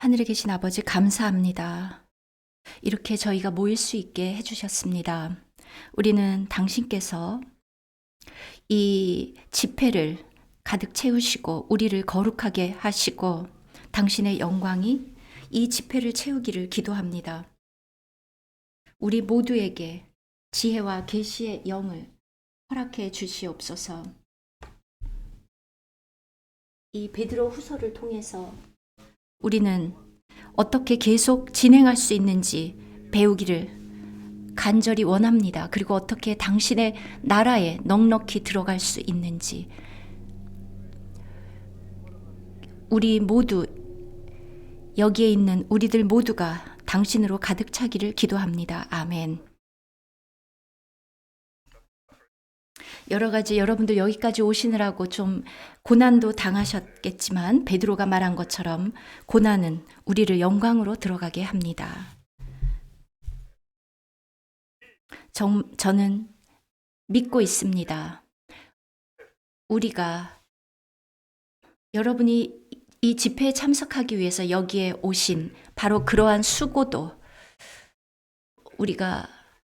하늘에 계신 아버지 감사합니다. 이렇게 저희가 모일 수 있게 해주셨습니다. 우리는 당신께서 이 집회를 가득 채우시고 우리를 거룩하게 하시고 당신의 영광이 이 집회를 채우기를 기도합니다. 우리 모두에게 지혜와 계시의 영을 허락해 주시옵소서. 이 베드로 후서를 통해서 우리는 어떻게 계속 진행할 수 있는지 배우기를 간절히 원합니다. 그리고 어떻게 당신의 나라에 넉넉히 들어갈 수 있는지 우리 모두 여기에 있는 우리들 모두가 당신으로 가득 차기를 기도합니다. 아멘. 여러 가지 여러분들 여기까지 오시느라고 좀 고난도 당하셨겠지만 베드로가 말한 것처럼 고난은 우리를 영광으로 들어가게 합니다. 저는 믿고 있습니다. 우리가 여러분이 이 집회에 참석하기 위해서 여기에 오신 바로 그러한 수고도 우리가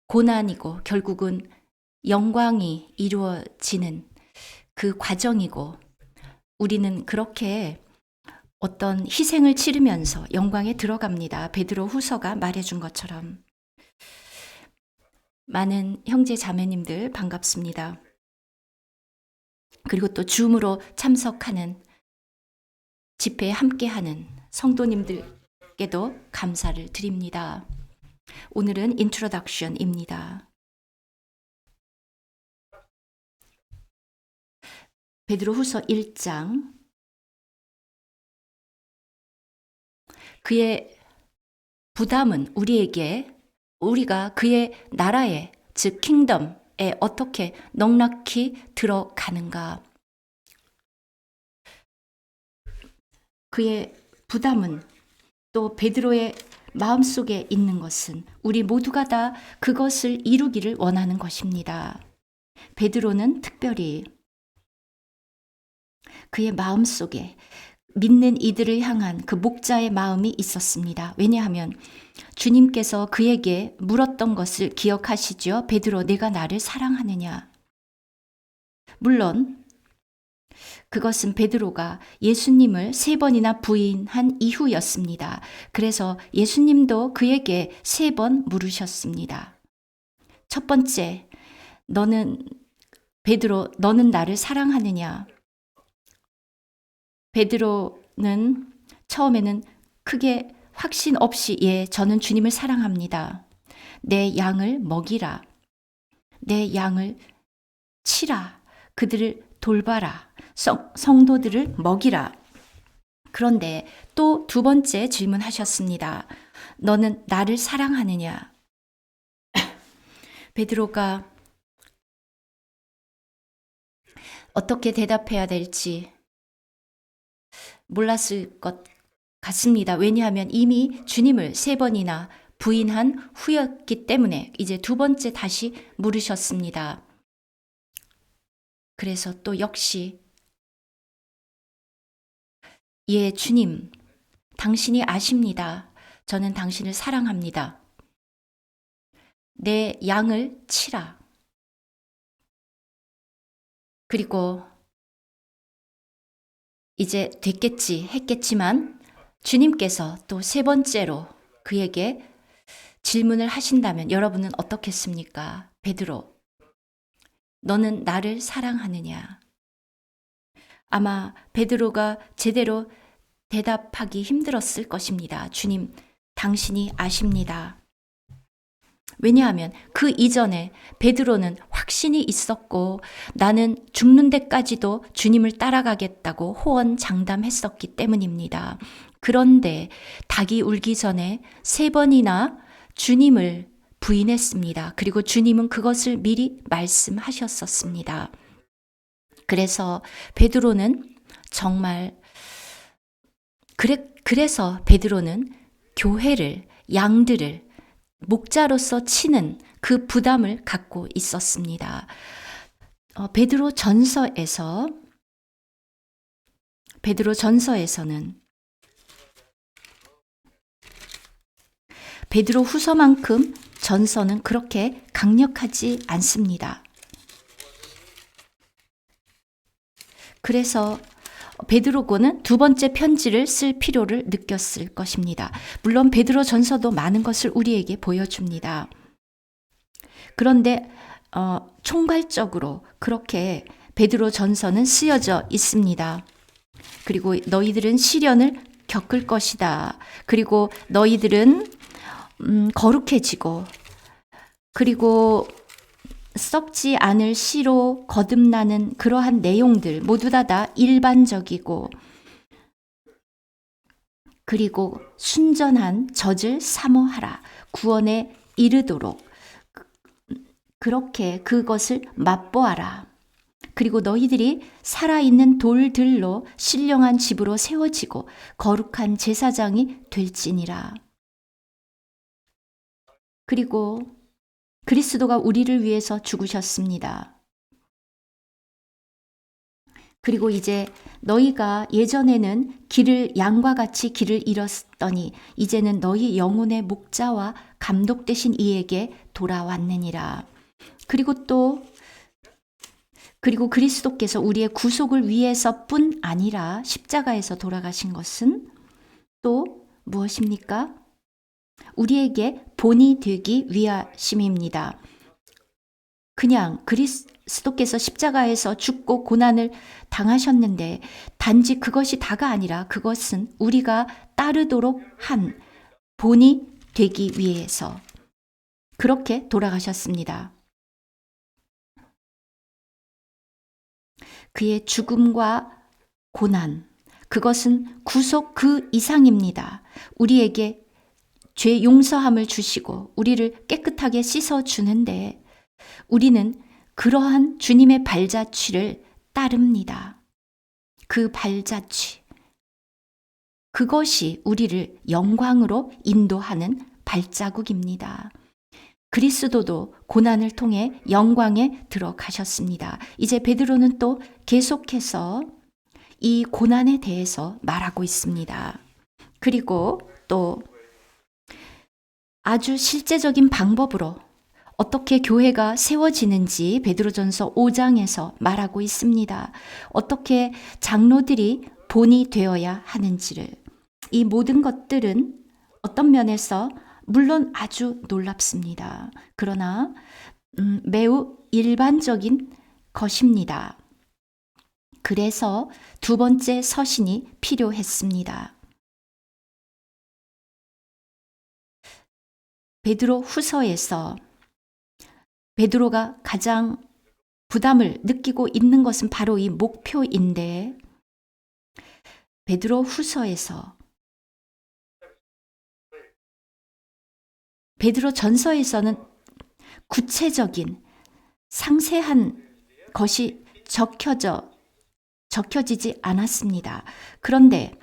고난이고 결국은 영광이 이루어지는 그 과정이고 우리는 그렇게 어떤 희생을 치르면서 영광에 들어갑니다. 베드로 후서가 말해준 것처럼. 많은 형제 자매님들 반갑습니다. 그리고 또 줌으로 참석하는 집회에 함께하는 성도님들께도 감사를 드립니다. 오늘은 인트로덕션입니다. 베드로 후서 1장. 그의 부담은 우리가 그의 나라에, 즉 킹덤에 어떻게 넉넉히 들어가는가. 그의 부담은 또 베드로의 마음속에 있는 것은 우리 모두가 다 그것을 이루기를 원하는 것입니다. 베드로는 특별히 그의 마음속에 믿는 이들을 향한 그 목자의 마음이 있었습니다. 왜냐하면 주님께서 그에게 물었던 것을 기억하시죠? 베드로, 내가 나를 사랑하느냐? 물론 그것은 베드로가 예수님을 3번이나 부인한 이후였습니다. 그래서 예수님도 그에게 3번 물으셨습니다. 첫 번째, 베드로, 너는 나를 사랑하느냐? 베드로는 처음에는 크게 확신 없이 저는 주님을 사랑합니다. 내 양을 먹이라. 내 양을 치라. 그들을 돌봐라. 성도들을 먹이라. 그런데 또 2번째 질문하셨습니다. 너는 나를 사랑하느냐? 베드로가 어떻게 대답해야 될지 몰랐을 것 같습니다. 왜냐하면 이미 주님을 3번이나 부인한 후였기 때문에 이제 2번째 다시 물으셨습니다. 그래서 또 역시 주님, 당신이 아십니다. 저는 당신을 사랑합니다. 내 양을 치라. 그리고 이제 됐겠지 했겠지만 주님께서 또 3번째로 그에게 질문을 하신다면 여러분은 어떻겠습니까? 베드로, 너는 나를 사랑하느냐? 아마 베드로가 제대로 대답하기 힘들었을 것입니다. 주님, 당신이 아십니다. 왜냐하면 그 이전에 베드로는 확신이 있었고 나는 죽는 데까지도 주님을 따라가겠다고 호언장담했었기 때문입니다. 그런데 닭이 울기 전에 3번이나 주님을 부인했습니다. 그리고 주님은 그것을 미리 말씀하셨었습니다. 그래서 베드로는 정말 그래서 베드로는 교회를, 양들을 목자로서 치는 그 부담을 갖고 있었습니다. 베드로 전서에서는 베드로 후서만큼 전서는 그렇게 강력하지 않습니다. 그래서 베드로고는 두 번째 편지를 쓸 필요를 느꼈을 것입니다. 물론 베드로 전서도 많은 것을 우리에게 보여줍니다. 그런데 총괄적으로 그렇게 베드로 전서는 쓰여져 있습니다. 그리고 너희들은 시련을 겪을 것이다. 그리고 너희들은 거룩해지고, 그리고 썩지 않을 씨로 거듭나는 그러한 내용들 모두 다 일반적이고, 그리고 순전한 젖을 사모하라. 구원에 이르도록 그렇게 그것을 맛보아라. 그리고 너희들이 살아있는 돌들로 신령한 집으로 세워지고 거룩한 제사장이 될지니라. 그리고 그리스도가 우리를 위해서 죽으셨습니다. 그리고 이제 너희가 예전에는 양과 같이 길을 잃었더니 이제는 너희 영혼의 목자와 감독 되신 이에게 돌아왔느니라. 그리고 그리스도께서 우리의 구속을 위해서뿐 아니라 십자가에서 돌아가신 것은 또 무엇입니까? 우리에게 본이 되기 위하심입니다. 그냥 그리스도께서 십자가에서 죽고 고난을 당하셨는데 단지 그것이 다가 아니라 그것은 우리가 따르도록 한 본이 되기 위해서 그렇게 돌아가셨습니다. 그의 죽음과 고난, 그것은 구속 그 이상입니다. 우리에게 죄 용서함을 주시고 우리를 깨끗하게 씻어주는데 우리는 그러한 주님의 발자취를 따릅니다. 그 발자취, 그것이 우리를 영광으로 인도하는 발자국입니다. 그리스도도 고난을 통해 영광에 들어가셨습니다. 이제 베드로는 또 계속해서 이 고난에 대해서 말하고 있습니다. 그리고 또 아주 실제적인 방법으로 어떻게 교회가 세워지는지 베드로전서 5장에서 말하고 있습니다. 어떻게 장로들이 본이 되어야 하는지를. 이 모든 것들은 어떤 면에서 물론 아주 놀랍습니다. 그러나 매우 일반적인 것입니다. 그래서 두 번째 서신이 필요했습니다. 베드로 후서에서 베드로가 가장 부담을 느끼고 있는 것은 바로 이 목표인데 베드로 후서에서 베드로 전서에서는 구체적인 상세한 것이 적혀지지 않았습니다. 그런데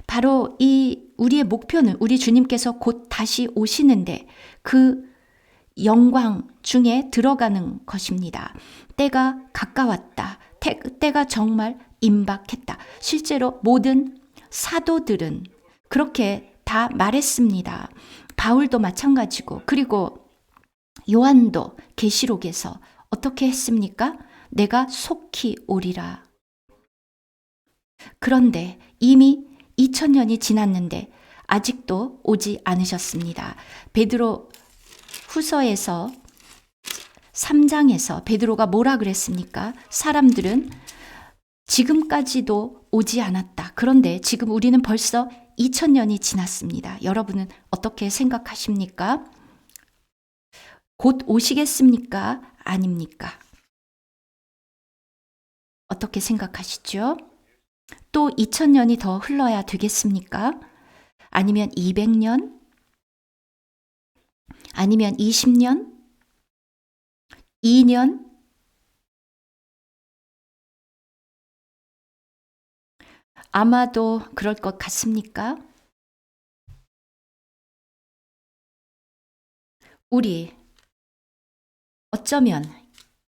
바로 이 우리의 목표는 우리 주님께서 곧 다시 오시는데 그 영광 중에 들어가는 것입니다. 때가 가까웠다. 때가 정말 임박했다. 실제로 모든 사도들은 그렇게 다 말했습니다. 바울도 마찬가지고 그리고 요한도 계시록에서 어떻게 했습니까? 내가 속히 오리라. 그런데 이미 2000년이 지났는데 아직도 오지 않으셨습니다. 베드로 후서에서 3장에서 베드로가 뭐라 그랬습니까? 사람들은 지금까지도 오지 않았다. 그런데 지금 우리는 벌써 2000년이 지났습니다. 여러분은 어떻게 생각하십니까? 곧 오시겠습니까? 아닙니까? 어떻게 생각하시죠? 또 2000년이 더 흘러야 되겠습니까? 아니면 200년? 아니면 20년? 2년? 아마도 그럴 것 같습니까? 우리 어쩌면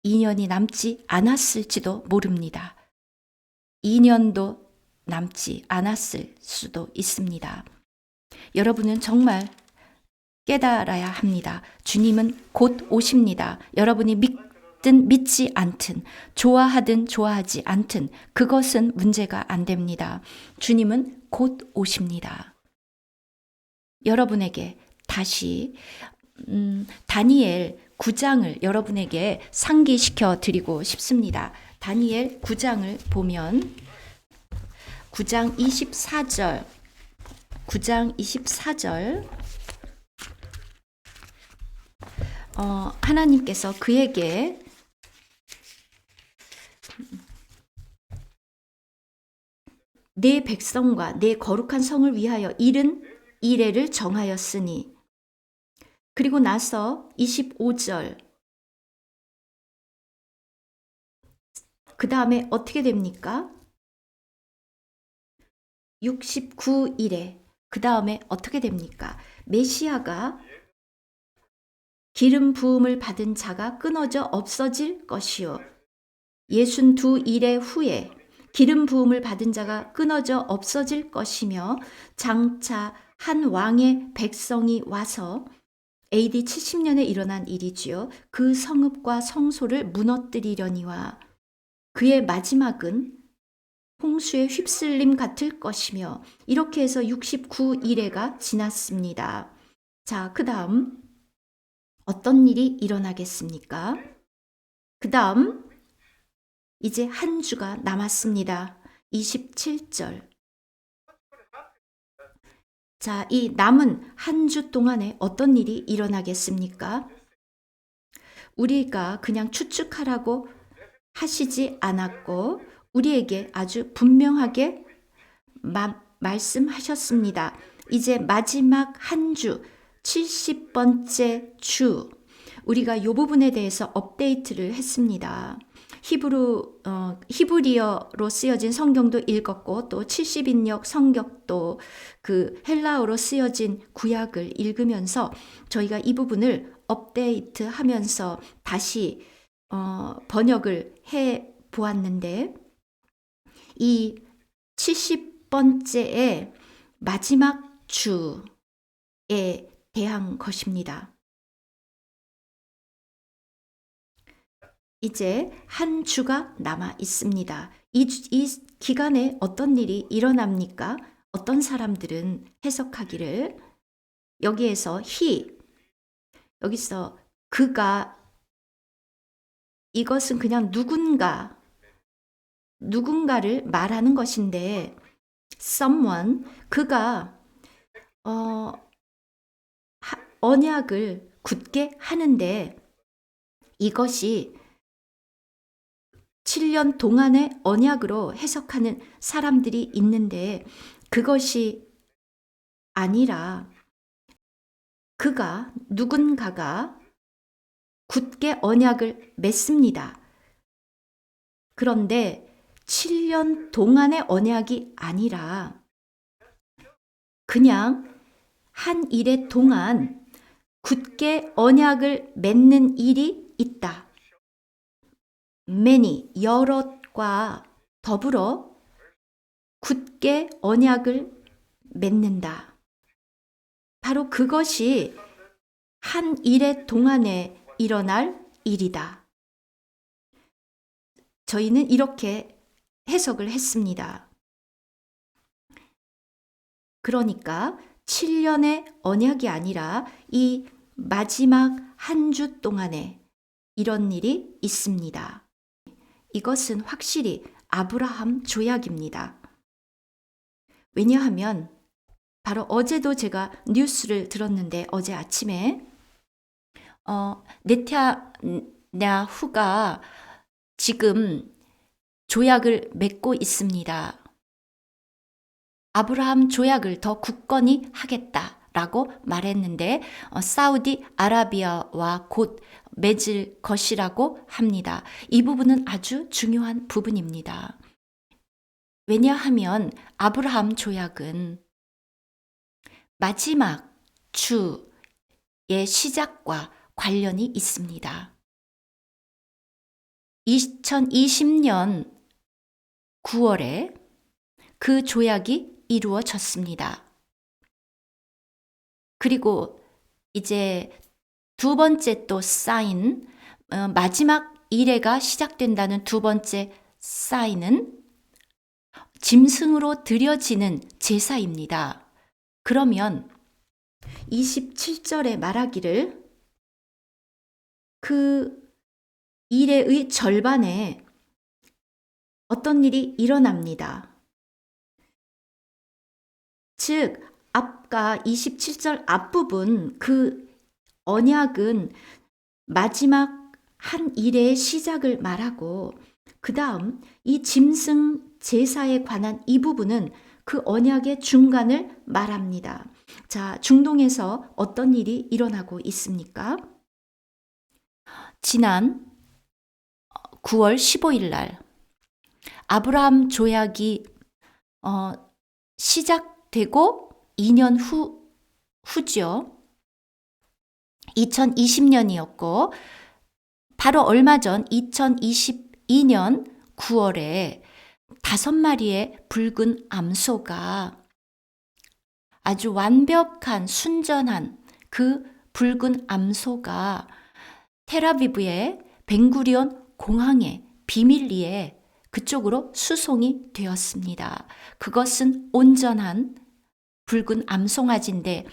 2년이 남지 않았을지도 모릅니다. 2년도 남지 않았을 수도 있습니다. 여러분은 정말 깨달아야 합니다. 주님은 곧 오십니다. 여러분이 믿든 믿지 않든, 좋아하든 좋아하지 않든 그것은 문제가 안 됩니다. 주님은 곧 오십니다. 여러분에게 다시 다니엘 9장을 여러분에게 상기시켜 드리고 싶습니다. 다니엘 9장을 보면 9장 24절 하나님께서 그에게 내 백성과 내 거룩한 성을 위하여 이른 이레를 정하였으니, 그리고 나서 25절 그 다음에 어떻게 됩니까? 69일에 그 다음에 어떻게 됩니까? 메시아가 기름 부음을 받은 자가 끊어져 없어질 것이요 62일의 후에 기름 부음을 받은 자가 끊어져 없어질 것이며, 장차 한 왕의 백성이 와서 AD 70년에 일어난 일이지요. 그 성읍과 성소를 무너뜨리려니와 그의 마지막은 홍수의 휩쓸림 같을 것이며, 이렇게 해서 69일에가 지났습니다. 자, 그 다음 어떤 일이 일어나겠습니까? 그 다음 이제 한 주가 남았습니다. 27절. 자, 이 남은 한 주 동안에 어떤 일이 일어나겠습니까? 우리가 그냥 추측하라고 하시지 않았고 우리에게 아주 분명하게 말씀하셨습니다. 이제 마지막 한 주, 70번째 주, 우리가 이 부분에 대해서 업데이트를 했습니다. 히브리어로 쓰여진 성경도 읽었고, 또 70인역 성경도 그 헬라어로 쓰여진 구약을 읽으면서 저희가 이 부분을 업데이트 하면서 다시 번역을 해 보았는데, 이 70번째의 마지막 주에 대한 것입니다. 이제 한 주가 남아 있습니다. 이 기간에 어떤 일이 일어납니까? 어떤 사람들은 해석하기를 여기에서 여기서 그가, 이것은 그냥 누군가를 말하는 것인데, someone, 그가 언약을 굳게 하는데 이것이 7년 동안의 언약으로 해석하는 사람들이 있는데, 그것이 아니라 누군가가 굳게 언약을 맺습니다. 그런데 7년 동안의 언약이 아니라 그냥 한 일의 동안 굳게 언약을 맺는 일이 있다. many, 여럿과 더불어 굳게 언약을 맺는다. 바로 그것이 한 일의 동안에 일어날 일이다. 저희는 이렇게 해석을 했습니다. 그러니까 7년의 언약이 아니라 이 마지막 한 주 동안에 이런 일이 있습니다. 이것은 확실히 아브라함 조약입니다. 왜냐하면 바로 어제도 제가 뉴스를 들었는데, 어제 아침에 네타냐후가 지금 조약을 맺고 있습니다. 아브라함 조약을 더 굳건히 하겠다라고 말했는데, 사우디 아라비아와 곧 맺을 것이라고 합니다. 이 부분은 아주 중요한 부분입니다. 왜냐하면 아브라함 조약은 마지막 주의 시작과 관련이 있습니다. 2020년 9월에 그 조약이 이루어졌습니다. 그리고 이제 두 번째 또 사인, 마지막 이래가 시작된다는 두 번째 사인은 짐승으로 드려지는 제사입니다. 그러면 27절에 말하기를 그 이래의 절반에 어떤 일이 일어납니다. 즉, 아까 27절 앞부분 그 언약은 마지막 한 일의 시작을 말하고 그 다음 이 짐승 제사에 관한 이 부분은 그 언약의 중간을 말합니다. 자, 중동에서 어떤 일이 일어나고 있습니까? 지난 9월 15일 날 아브라함 조약이 시작되고 2년 후죠. 2020년이었고 바로 얼마 전 2022년 9월에 5마리의 붉은 암소가 아주 완벽한 순전한 그 붉은 암소가 텔아비브의 벤구리온 공항의 비밀리에 그쪽으로 수송이 되었습니다. 그것은 온전한 붉은 암송아지인데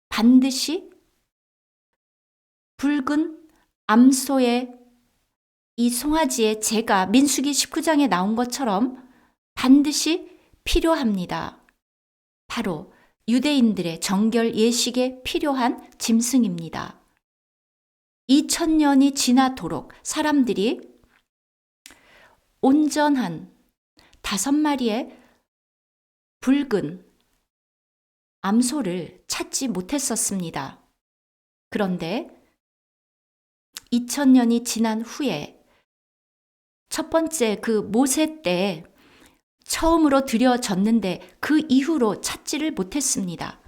반드시 붉은 암소의 이 송아지의 제가 민수기 19장에 나온 것처럼 반드시 필요합니다. 바로 유대인들의 정결 예식에 필요한 짐승입니다. 2000년이 지나도록 사람들이 온전한 5마리의 붉은 암소를 찾지 못했었습니다. 그런데 2000년이 지난 후에 첫 번째 그 모세 때 처음으로 드려졌는데 그 이후로 찾지를 못했습니다.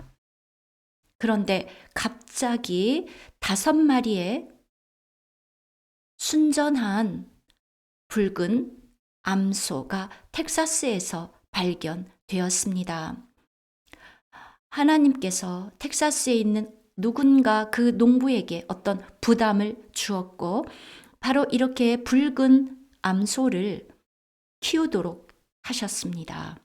그런데 갑자기 5마리의 순전한 붉은 암소가 텍사스에서 발견되었습니다. 하나님께서 텍사스에 있는 누군가 그 농부에게 어떤 부담을 주었고 바로 이렇게 붉은 암소를 키우도록 하셨습니다.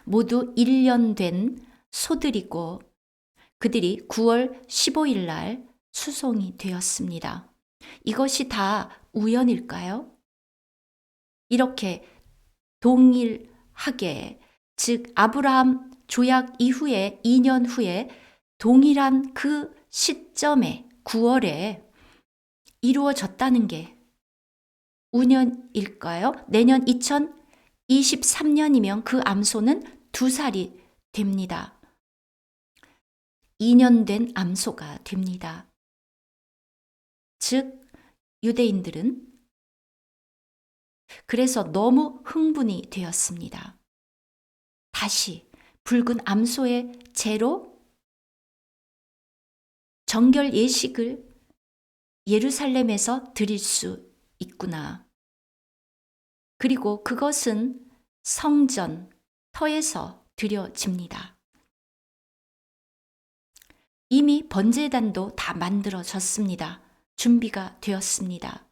모두 1년 된 소들이고 그들이 9월 15일 날 수송이 되었습니다. 이것이 다 우연일까요? 이렇게 동일하게, 즉 아브라함 조약 이후에 2년 후에 동일한 그 시점에 9월에 이루어졌다는 게 우연일까요? 내년 2023년이면 그 암소는 2살이 됩니다. 2년 된 암소가 됩니다. 즉 유대인들은 그래서 너무 흥분이 되었습니다. 다시 붉은 암소의 제로 정결 예식을 예루살렘에서 드릴 수 있구나. 그리고 그것은 성전, 터에서 드려집니다. 이미 번제단도 다 만들어졌습니다. 준비가 되었습니다.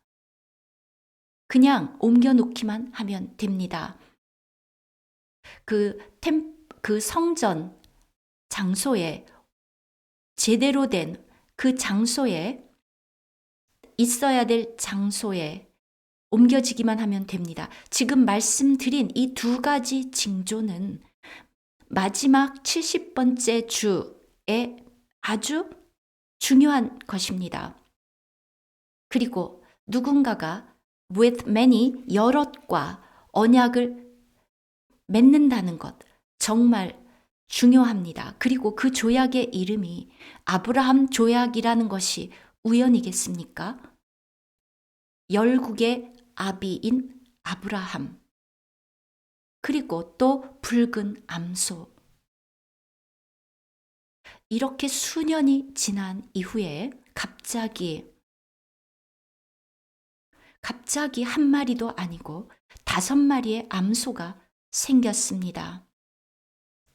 그냥 옮겨놓기만 하면 됩니다. 그 성전 장소에 제대로 된 그 장소에 있어야 될 장소에 옮겨지기만 하면 됩니다. 지금 말씀드린 이 2가지 징조는 마지막 70번째 주에 아주 중요한 것입니다. 그리고 누군가가 with many 여럿과 언약을 맺는다는 것 정말 중요합니다. 그리고 그 조약의 이름이 아브라함 조약이라는 것이 우연이겠습니까? 열국의 아비인 아브라함, 그리고 또 붉은 암소. 이렇게 수년이 지난 이후에 갑자기 한 마리도 아니고 5마리의 암소가 생겼습니다.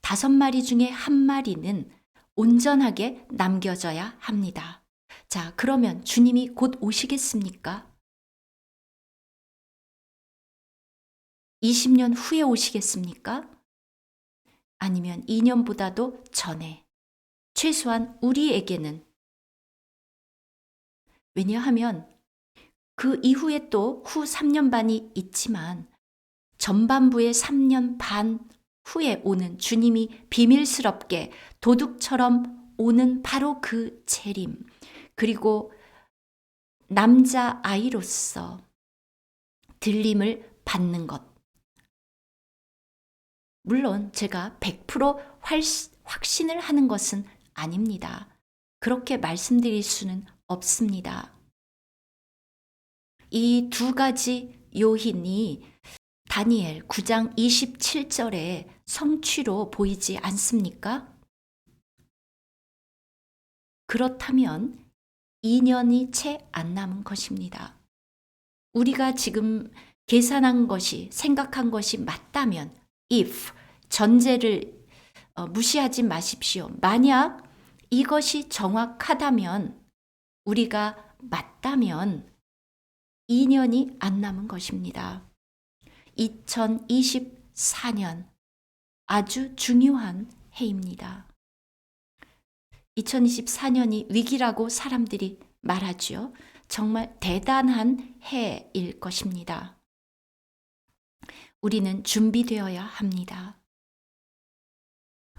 5마리 중에 한 마리는 온전하게 남겨져야 합니다. 자, 그러면 주님이 곧 오시겠습니까? 20년 후에 오시겠습니까? 아니면 2년보다도 전에, 최소한 우리에게는. 왜냐하면 그 이후에 또 후 3년 반이 있지만 전반부의 3년 반 후에 오는 주님이 비밀스럽게 도둑처럼 오는 바로 그 재림, 그리고 남자 아이로서 들림을 받는 것. 물론 제가 100% 확신을 하는 것은 아닙니다. 그렇게 말씀드릴 수는 없습니다. 이 두 가지 요인이 다니엘 9장 27절의 성취로 보이지 않습니까? 그렇다면 2년이 채 안 남은 것입니다. 우리가 지금 계산한 것이, 생각한 것이 맞다면, if, 전제를 무시하지 마십시오. 만약 이것이 정확하다면, 우리가 맞다면 2년이 안 남은 것입니다. 2024년 아주 중요한 해입니다. 2024년이 위기라고 사람들이 말하죠. 정말 대단한 해일 것입니다. 우리는 준비되어야 합니다.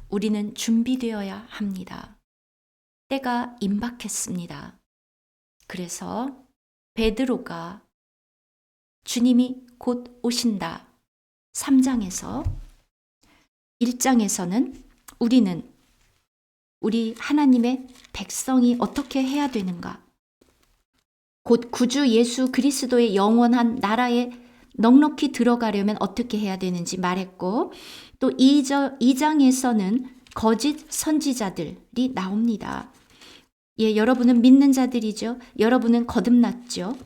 우리는 준비되어야 합니다. 때가 임박했습니다. 그래서 베드로가 주님이 곧 오신다. 3장에서 1장에서는 우리 하나님의 백성이 어떻게 해야 되는가? 곧 구주 예수 그리스도의 영원한 나라에 넉넉히 들어가려면 어떻게 해야 되는지 말했고, 또 2장에서는 거짓 선지자들이 나옵니다. 예, 여러분은 믿는 자들이죠. 여러분은 거듭났죠.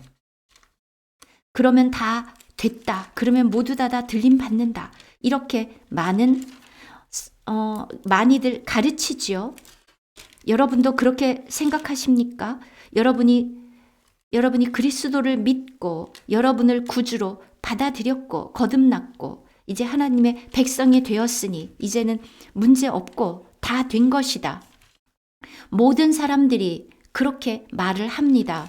그러면 다 됐다. 그러면 모두 다 들림 받는다. 이렇게 많이들 가르치죠. 여러분도 그렇게 생각하십니까? 여러분이 그리스도를 믿고 여러분을 구주로 받아들였고 거듭났고 이제 하나님의 백성이 되었으니 이제는 문제 없고 다 된 것이다. 모든 사람들이 그렇게 말을 합니다.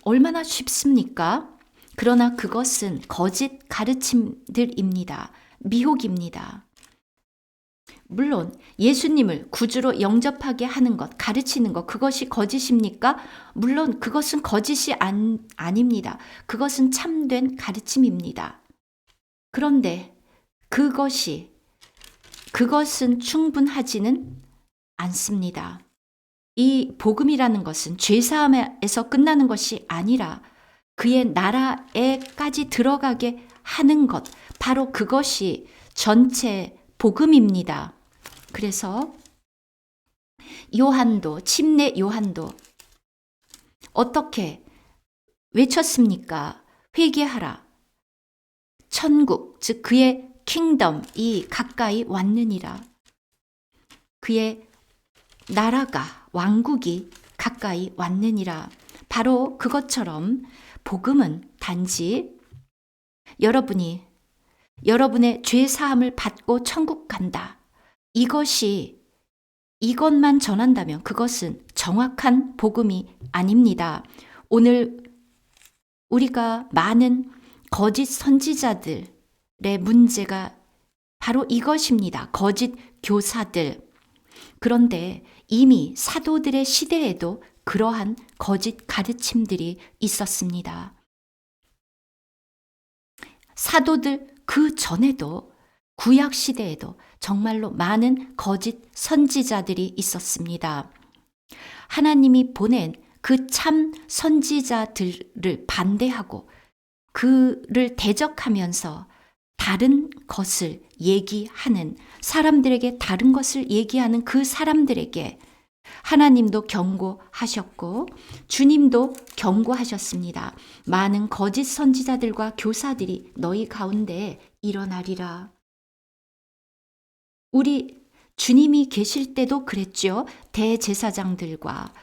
얼마나 쉽습니까? 그러나 그것은 거짓 가르침들입니다. 미혹입니다. 물론 예수님을 구주로 영접하게 하는 것, 가르치는 것, 그것이 거짓입니까? 물론 그것은 거짓이 아닙니다. 그것은 참된 가르침입니다. 그런데 그것은 충분하지는 않습니다. 이 복음이라는 것은 죄사함에서 끝나는 것이 아니라 그의 나라에까지 들어가게 하는 것, 바로 그것이 전체 복음입니다. 그래서 침례 요한도 어떻게 외쳤습니까? 회개하라. 천국, 즉 그의 킹덤이 가까이 왔느니라. 그의 나라가, 왕국이 가까이 왔느니라. 바로 그것처럼 복음은 단지 여러분의 죄 사함을 받고 천국 간다. 이것만 전한다면 그것은 정확한 복음이 아닙니다. 오늘 우리가 많은 거짓 선지자들의 문제가 바로 이것입니다. 거짓 교사들. 그런데 이미 사도들의 시대에도 그러한 거짓 가르침들이 있었습니다. 사도들 그 전에도 구약 시대에도 정말로 많은 거짓 선지자들이 있었습니다. 하나님이 보낸 그 참 선지자들을 반대하고 그를 대적하면서 다른 것을 얘기하는 사람들에게 다른 것을 얘기하는 그 사람들에게 하나님도 경고하셨고 주님도 경고하셨습니다. 많은 거짓 선지자들과 교사들이 너희 가운데 일어나리라. 주님이 계실 때도 그랬죠. 대제사장들과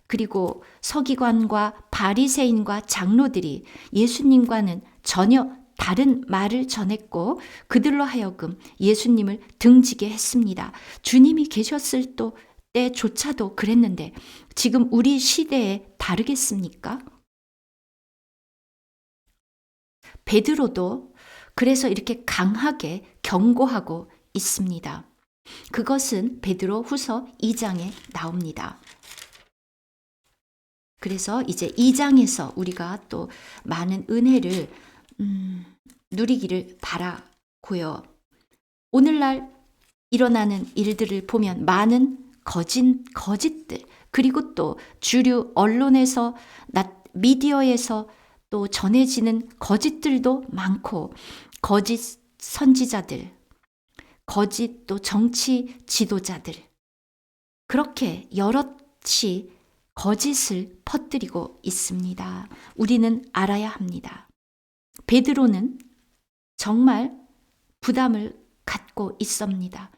그리고 서기관과 바리새인과 장로들이 예수님과는 전혀 다른 말을 전했고 그들로 하여금 예수님을 등지게 했습니다. 주님이 계셨을 때조차도 그랬는데 지금 우리 시대에 다르겠습니까? 베드로도 그래서 이렇게 강하게 경고하고 있습니다. 그것은 베드로 후서 2장에 나옵니다. 그래서 이제 2장에서 우리가 또 많은 은혜를 누리기를 바라고요. 오늘날 일어나는 일들을 보면 많은 거짓들 그리고 또 주류 언론에서 미디어에서 또 전해지는 거짓들도 많고 거짓 선지자들, 거짓 또 정치 지도자들 그렇게 여럿이 거짓을 퍼뜨리고 있습니다. 우리는 알아야 합니다. 베드로는 정말 부담을 갖고 있었습니다.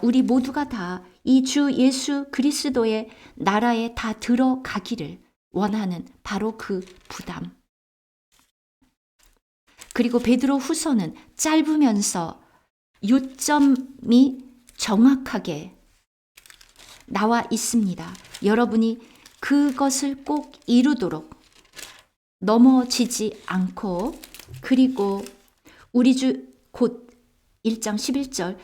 우리 모두가 다 이 주 예수 그리스도의 나라에 다 들어가기를 원하는 바로 그 부담. 그리고 베드로 후서는 짧으면서 요점이 정확하게 나와 있습니다. 여러분이 그것을 꼭 이루도록 넘어지지 않고 그리고 우리 주 곧 1장 11절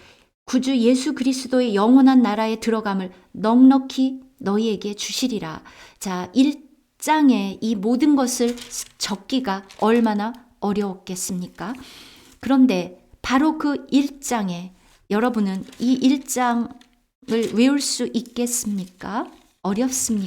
구주 예수 그리스도의 영원한 나라에 들어감을 넉넉히 너희에게 주시리라. 자, 1장에 이 모든 것을 적기가 얼마나 어려웠겠습니까? 그런데 바로 그 1장에 여러분은 이 1장을 외울 수 있겠습니까? 어렵습니까?